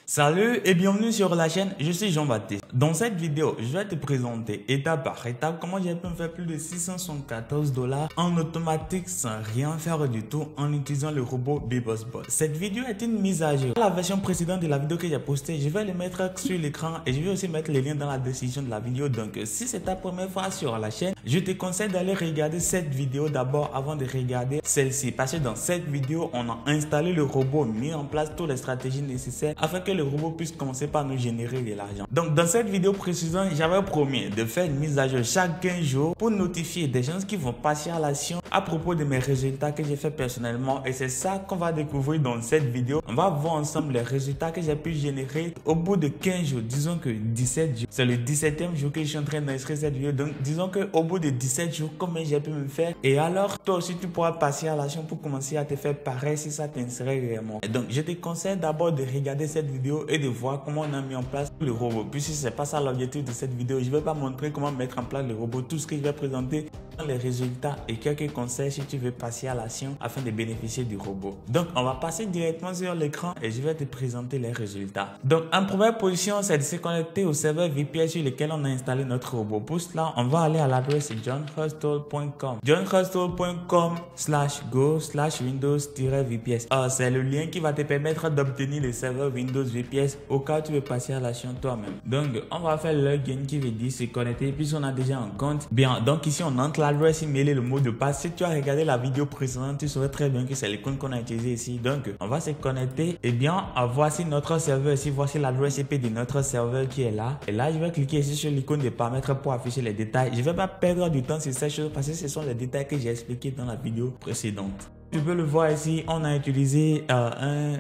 Salut et bienvenue sur la chaîne, je suis Jean-Baptiste. Dans cette vidéo, je vais te présenter étape par étape comment j'ai pu me faire plus de 674 $ en automatique sans rien faire du tout en utilisant le robot BeBossBot. Cette vidéo est une mise à jour. La version précédente de la vidéo que j'ai postée, je vais les mettre sur l'écran et je vais aussi mettre les liens dans la description de la vidéo. Donc si c'est ta première fois sur la chaîne, je te conseille d'aller regarder cette vidéo d'abord avant de regarder celle-ci. Parce que dans cette vidéo, on a installé le robot, mis en place toutes les stratégies nécessaires afin que le robot puisse commencer par nous générer de l'argent. Donc dans cette vidéo précédente, j'avais promis de faire une mise à jour chaque 15 jours pour notifier des gens qui vont passer à l'action à propos de mes résultats que j'ai fait personnellement, et c'est ça qu'on va découvrir dans cette vidéo. On va voir ensemble les résultats que j'ai pu générer au bout de 15 jours, disons que 17 jours. C'est le 17e jour que je suis en train d'inscrire cette vidéo, donc disons que au bout de 17 jours, combien j'ai pu me faire, et alors toi aussi tu pourras passer à l'action pour commencer à te faire pareil si ça t'intéresse réellement. Et donc je te conseille d'abord de regarder cette vidéo et de voir comment on a mis en place le robot. Puisque c'est pas ça l'objectif de cette vidéo, je vais pas montrer comment mettre en place le robot. Tout ce que je vais présenter sont les résultats et quelques conseils si tu veux passer à l'action afin de bénéficier du robot. Donc on va passer directement sur l'écran et je vais te présenter les résultats. Donc en première position, c'est de se connecter au serveur VPS sur lequel on a installé notre robot. Pour cela, on va aller à l'adresse johnhustle.com johnhustle.com/go/windows-vps. C'est le lien qui va te permettre d'obtenir le serveur Windows VPS au cas où tu veux passer à l'action toi-même. Donc on va faire le login qui veut dire se connecter puisqu'on a déjà un compte. Bien, donc ici on entre l'adresse email et le mot de passe. Si tu as regardé la vidéo précédente, tu saurais très bien que c'est le compte qu'on a utilisé ici. Donc on va se connecter. Et bien, voici notre serveur ici. Voici l'adresse IP de notre serveur qui est là. Et là, je vais cliquer ici sur l'icône de paramètres pour afficher les détails. Je ne vais pas perdre du temps sur ces choses parce que ce sont les détails que j'ai expliqués dans la vidéo précédente. Tu peux le voir ici, on a utilisé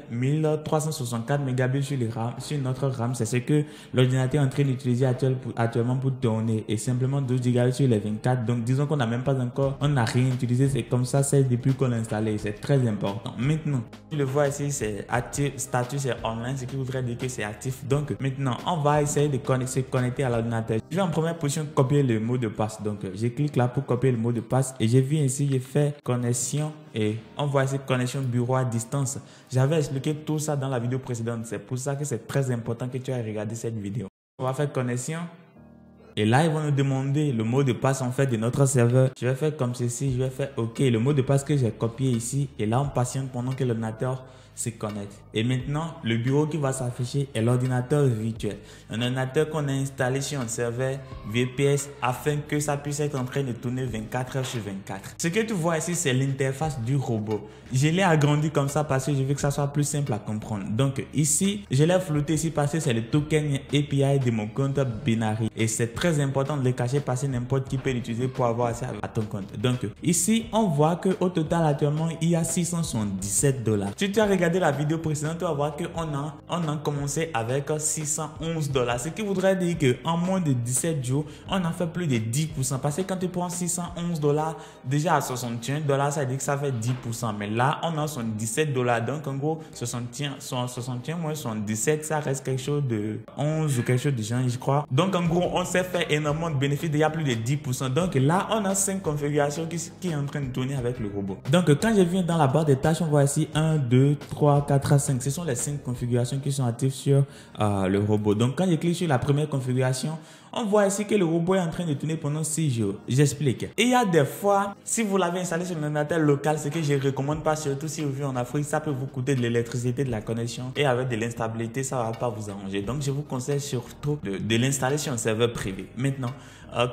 1364 mégabits sur notre RAM. C'est ce que l'ordinateur est en train d'utiliser actuellement pour tourner, et simplement 12 Go sur les 24. Donc disons qu'on n'a même pas encore, on n'a rien utilisé. C'est comme ça, c'est depuis qu'on l'a installé. C'est très important. Maintenant, tu le vois ici, c'est actif, statut c'est online, ce qui voudrait dire que c'est actif. Donc maintenant, on va essayer de se connecter à l'ordinateur. Je vais en première position copier le mot de passe. Donc je clique là pour copier le mot de passe et je viens ici, je fais connexion. Et on voit ici connexion bureau à distance. J'avais expliqué tout ça dans la vidéo précédente. C'est pour ça que c'est très important que tu aies regardé cette vidéo. On va faire connexion. Et là, ils vont nous demander le mot de passe en fait de notre serveur. Je vais faire comme ceci. Je vais faire OK. Le mot de passe que j'ai copié ici. Et là, on patiente pendant que l'ordinateur se connecte. Et maintenant, le bureau qui va s'afficher est l'ordinateur virtuel. Un ordinateur qu'on a installé sur un serveur VPS afin que ça puisse être en train de tourner 24 heures sur 24. Ce que tu vois ici, c'est l'interface du robot. Je l'ai agrandi comme ça parce que je veux que ça soit plus simple à comprendre. Donc ici, je l'ai flouté ici parce que c'est le token API de mon compte Binary. Et c'est très important de le cacher parce que n'importe qui peut l'utiliser pour avoir accès à ton compte. Donc ici, on voit qu'au total actuellement, il y a 677 $. Si tu as regardé la vidéo précédente, tu vas voir qu'on a commencé avec 611 $. Ce qui voudrait dire qu'en moins de 17 jours, on a fait plus de 10%. Parce que quand tu prends 611 $, déjà à 61 $, ça veut dire que ça fait 10%. Mais là, on a 77 $. Donc en gros, 61 moins 77, ça reste quelque chose de 11 ou quelque chose de genre, je crois. Donc en gros, on s'est fait énormément de bénéfices, déjà plus de 10%. Donc là, on a 5 configurations qui est en train de tourner avec le robot. Donc quand je viens dans la barre des tâches, on voit ici 1, 2, 3, 4, 5. Ce sont les 5 configurations qui sont actives sur le robot. Donc quand je clique sur la première configuration, on voit ici que le robot est en train de tourner pendant 6 jours. J'explique. Il y a des fois, si vous l'avez installé sur un ordinateur local, ce que je ne recommande pas, surtout si vous vivez en Afrique, ça peut vous coûter de l'électricité, de la connexion, et avec de l'instabilité, ça ne va pas vous arranger. Donc je vous conseille surtout de l'installer sur un serveur privé. Maintenant,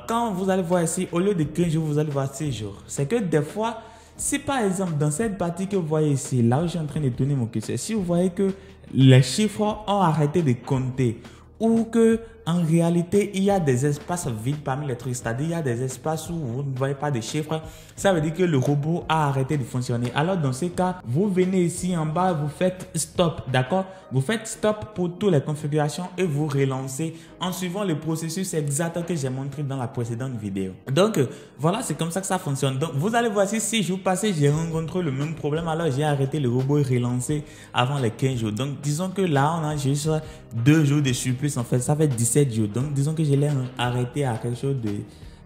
quand vous allez voir ici, au lieu de 15 jours, vous allez voir 6 jours. C'est que des fois, si par exemple dans cette partie que vous voyez ici, là où je suis en train de tourner mon curseur, si vous voyez que les chiffres ont arrêté de compter, ou que en réalité il y a des espaces vides parmi les trucs, c'est-à-dire il y a des espaces où vous ne voyez pas de chiffres, ça veut dire que le robot a arrêté de fonctionner. Alors dans ce cas, vous venez ici en bas, vous faites stop, d'accord? Vous faites stop pour toutes les configurations et vous relancez en suivant le processus exact que j'ai montré dans la précédente vidéo. Donc voilà, c'est comme ça que ça fonctionne. Donc vous allez voir ici, 6 jours passés, j'ai rencontré le même problème, alors j'ai arrêté le robot et relancé avant les 15 jours. Donc disons que là, on a juste 2 jours de surplus en fait, ça fait 17 jours. Donc disons que je l'ai arrêté à quelque chose de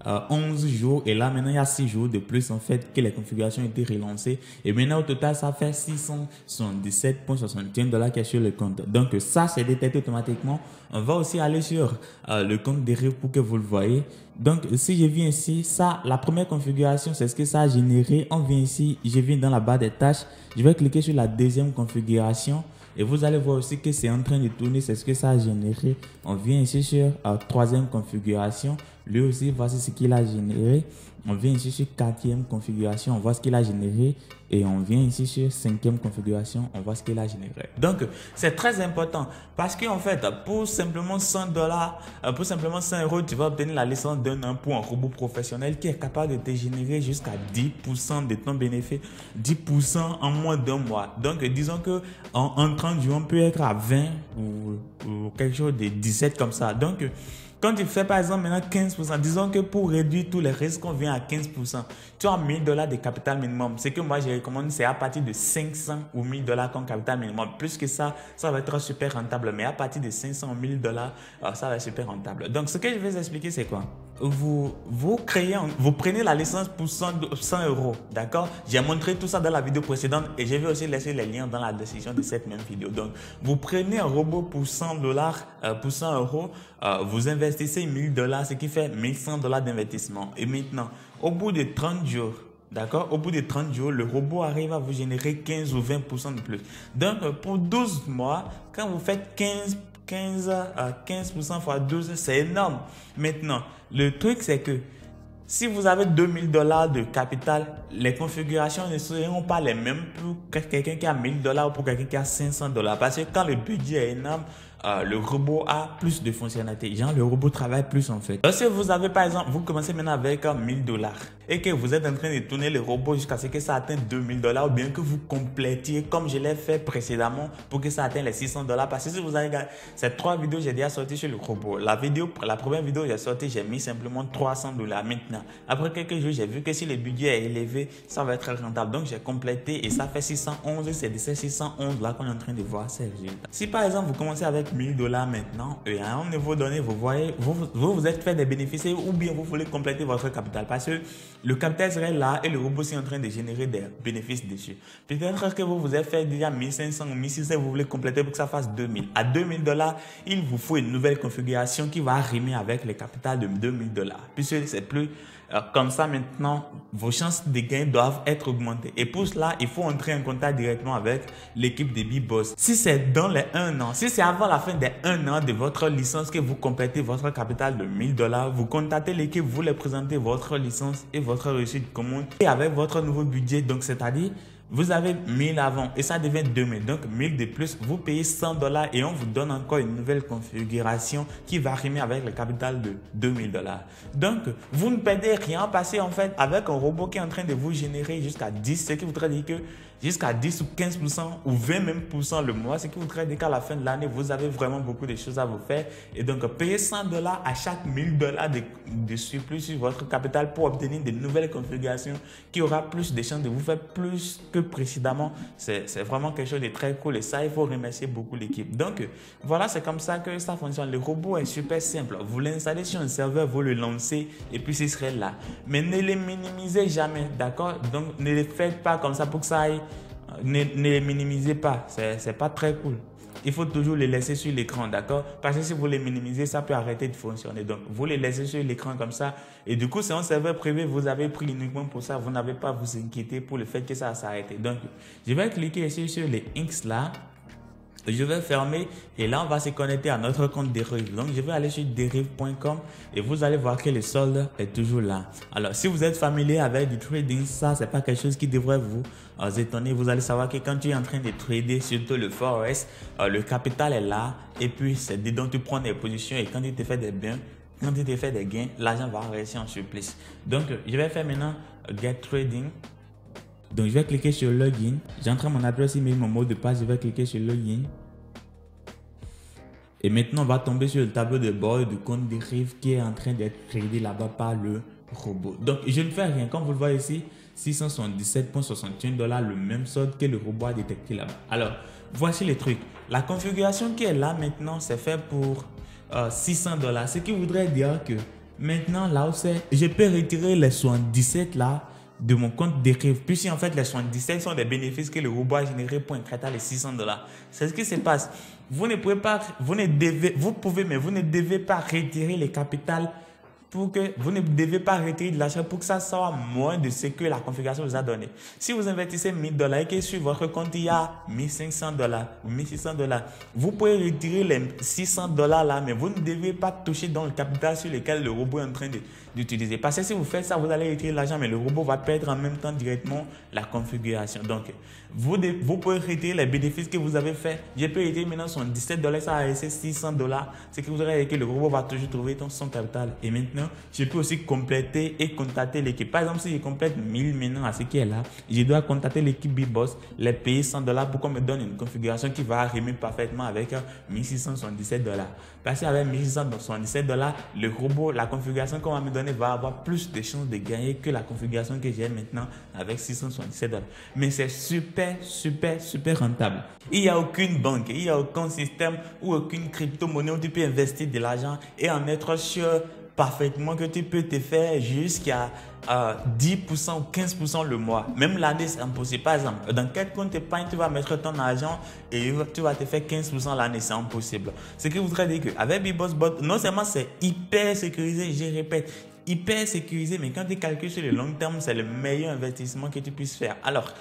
11 jours et là maintenant il y a 6 jours de plus en fait que les configurations ont été relancées et maintenant au total ça fait 677,61 $ qui est sur le compte. Donc ça c'est détecté automatiquement. On va aussi aller sur le compte dérive pour que vous le voyez. Donc si je viens ici, ça la première configuration c'est ce que ça a généré. On vient ici, je viens dans la barre des tâches, je vais cliquer sur la deuxième configuration. Et vous allez voir aussi que c'est en train de tourner, c'est ce que ça a généré. On vient ici sur troisième configuration. Lui aussi, voici ce qu'il a généré. On vient ici sur quatrième configuration, on voit ce qu'il a généré. Et on vient ici sur cinquième configuration, on voit ce qu'il a généré. Donc, c'est très important parce qu'en fait, pour simplement 100 $, pour simplement 100 €, tu vas obtenir la licence d'un an pour un robot professionnel qui est capable de te générer jusqu'à 10% de ton bénéfice, 10% en moins d'un mois. Donc, disons que en 30 jours, on peut être à 20 ou quelque chose de 17 comme ça. Donc, quand tu fais par exemple maintenant 15%, disons que pour réduire tous les risques, on vient à 15%. Tu as 1000 $ de capital minimum. Ce que moi je recommande, c'est à partir de 500 ou 1000 $ comme capital minimum. Plus que ça, ça va être super rentable. Mais à partir de 500 ou 1000 $, ça va être super rentable. Donc ce que je vais vous expliquer, c'est quoi? Vous prenez la licence pour 100 €, d'accord? J'ai montré tout ça dans la vidéo précédente et je vais aussi laisser les liens dans la description de cette même vidéo. Donc, vous prenez un robot pour 100 $, pour 100 €, vous investissez 1000 $, ce qui fait 1100 $ d'investissement. Et maintenant, au bout de 30 jours, d'accord? Au bout de 30 jours, le robot arrive à vous générer 15 ou 20% de plus. Donc, pour 12 mois, quand vous faites 15% fois 12, c'est énorme. Maintenant, le truc, c'est que si vous avez 2000 $ de capital, les configurations ne seront pas les mêmes pour quelqu'un qui a 1000 $ ou pour quelqu'un qui a 500 $. Parce que quand le budget est énorme, le robot a plus de fonctionnalités. Genre, le robot travaille plus en fait. Si vous avez par exemple, vous commencez maintenant avec 1000 $ et que vous êtes en train de tourner le robot jusqu'à ce que ça atteigne 2000 $ ou bien que vous complétiez comme je l'ai fait précédemment pour que ça atteigne les 600 $. Parce que si vous avez regardé ces 3 vidéos, j'ai déjà sorti sur le robot. La première vidéo, j'ai sorti, j'ai mis simplement 300 $ maintenant. Après quelques jours, j'ai vu que si le budget est élevé, ça va être rentable. Donc, j'ai complété et ça fait 611. C'est de ces 611 là qu'on est en train de voir ces résultats. Si par exemple, vous commencez avec 1000 $ maintenant et à un niveau donné, vous voyez, vous êtes fait des bénéfices ou bien vous voulez compléter votre capital parce que le capital serait là et le robot est en train de générer des bénéfices dessus. Peut-être que vous êtes fait déjà 1500 ou 1600, vous voulez compléter pour que ça fasse 2000. À 2000 $, il vous faut une nouvelle configuration qui va rimer avec le capital de 2000 $. Puisque c'est plus comme ça maintenant, vos chances de gain doivent être augmentées. Et pour cela, il faut entrer en contact directement avec l'équipe de BBoss. Si c'est dans les 1 an, si c'est avant la fin des 1 an de votre licence que vous complétez votre capital de 1000 $, vous contactez l'équipe, vous leur présentez votre licence et votre reçu de commande. Et avec votre nouveau budget, donc c'est-à-dire vous avez 1000 avant et ça devient 2000. Donc 1000 de plus, vous payez 100 $ et on vous donne encore une nouvelle configuration qui va rimer avec le capital de 2000 $. Donc vous ne perdez rien parce qu'en fait avec un robot qui est en train de vous générer jusqu'à 10, ce qui voudrait dire que jusqu'à 10 ou 15% ou 20 même % le mois, ce qui voudrait dire qu'à la fin de l'année, vous avez vraiment beaucoup de choses à vous faire. Et donc, payez 100 $ à chaque 1000 $ de surplus sur votre capital pour obtenir de nouvelles configurations qui aura plus de chances de vous faire plus que précédemment. C'est vraiment quelque chose de très cool et ça, il faut remercier beaucoup l'équipe. Donc, voilà, c'est comme ça que ça fonctionne. Le robot est super simple. Vous l'installez sur un serveur, vous le lancez et puis il serait là. Mais ne les minimisez jamais, d'accord? Donc, ne les faites pas comme ça pour que ça aille. Ne les minimisez pas, c'est pas très cool. Il faut toujours les laisser sur l'écran, d'accord? Parce que si vous les minimisez, ça peut arrêter de fonctionner. Donc, vous les laissez sur l'écran comme ça. Et du coup, c'est un serveur privé, vous avez pris uniquement pour ça. Vous n'avez pas à vous inquiéter pour le fait que ça s'arrête. Donc, je vais cliquer ici sur les Inks là. Je vais fermer et là on va se connecter à notre compte Derive. Donc je vais aller sur derive.com et vous allez voir que le solde est toujours là. Alors si vous êtes familier avec du trading, ça c'est pas quelque chose qui devrait vous étonner. Vous allez savoir que quand tu es en train de trader, surtout le Forex, le capital est là et puis c'est dedans tu prends des positions et quand tu te fais des gains, l'argent va rester en surplus. Donc je vais faire maintenant Get Trading. Donc, je vais cliquer sur Login. J'entre mon adresse email, mon mot de passe. Je vais cliquer sur Login. Et maintenant, on va tomber sur le tableau de bord du compte Derive qui est en train d'être créé là-bas par le robot. Donc, je ne fais rien. Comme vous le voyez ici, 677,61 $, le même solde que le robot a détecté là-bas. Alors, voici le truc. La configuration qui est là maintenant, c'est fait pour 600 $. Ce qui voudrait dire que Maintenant, là où c'est, je peux retirer les 77 là de mon compte Deriv. Puisque en fait, les 77 sont des bénéfices que le robot a générés pour incréter les $600. C'est ce qui se passe. Vous ne pouvez pas, vous pouvez, mais vous ne devez pas retirer les capitales pour que vous ne devez pas retirer de l'argent pour que ça soit moins de ce que la configuration vous a donné. Si vous investissez $1000 et que sur votre compte il y a $1500 ou $1600, vous pouvez retirer les $600 là, mais vous ne devez pas toucher dans le capital sur lequel le robot est en train d'utiliser. Parce que si vous faites ça, vous allez retirer l'argent, mais le robot va perdre en même temps directement la configuration. Donc, vous pouvez retirer les bénéfices que vous avez fait. Je peux retirer maintenant $17, ça a resté $600. C'est que vous aurez que le robot va toujours trouver son capital. Et maintenant, je peux aussi compléter et contacter l'équipe. Par exemple, si je complète 1000 maintenant à ce qui est là, je dois contacter l'équipe BigBoss, les payer $100 pour qu'on me donne une configuration qui va arrimer parfaitement avec $1677. Parce qu'avec $1677, le robot, la configuration qu'on va me donner va avoir plus de chances de gagner que la configuration que j'ai maintenant avec $677. Mais c'est super rentable. Il n'y a aucune banque, il n'y a aucun système ou aucune crypto-monnaie où tu peux investir de l'argent et en être sûr parfaitement que tu peux te faire jusqu'à 10% ou 15% le mois. Même l'année, c'est impossible. Par exemple, dans quel compte épargne tu vas mettre ton argent et tu vas te faire 15% l'année, c'est impossible. Ce qui voudrait dire qu'avec BigBossBot, non seulement c'est hyper sécurisé, je répète, hyper sécurisé, mais quand tu calcules sur le long terme, c'est le meilleur investissement que tu puisses faire. Alors,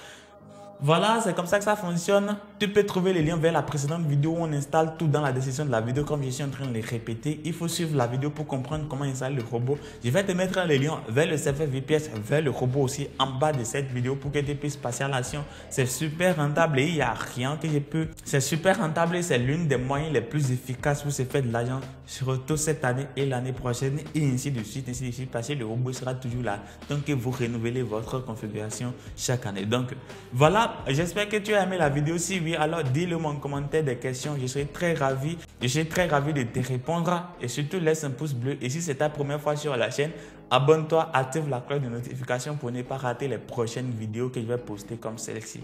voilà, c'est comme ça que ça fonctionne. Tu peux trouver les liens vers la précédente vidéo où on installe tout dans la description de la vidéo comme je suis en train de les répéter. Il faut suivre la vidéo pour comprendre comment installer le robot. Je vais te mettre les liens vers le serveur VPS, vers le robot aussi en bas de cette vidéo pour que tu puisses passer à l'action. C'est super rentable et il n'y a rien que je peux. C'est super rentable et c'est l'une des moyens les plus efficaces pour se faire de l'argent, surtout cette année et l'année prochaine et ainsi de suite, parce que le robot sera toujours là tant que vous renouvelez votre configuration chaque année. Donc voilà. J'espère que tu as aimé la vidéo. Si oui, alors dis-le moi en commentaire des questions. Je serai très ravi de te répondre. Et surtout, laisse un pouce bleu. Et si c'est ta première fois sur la chaîne, abonne-toi, active la cloche de notification pour ne pas rater les prochaines vidéos que je vais poster comme celle-ci.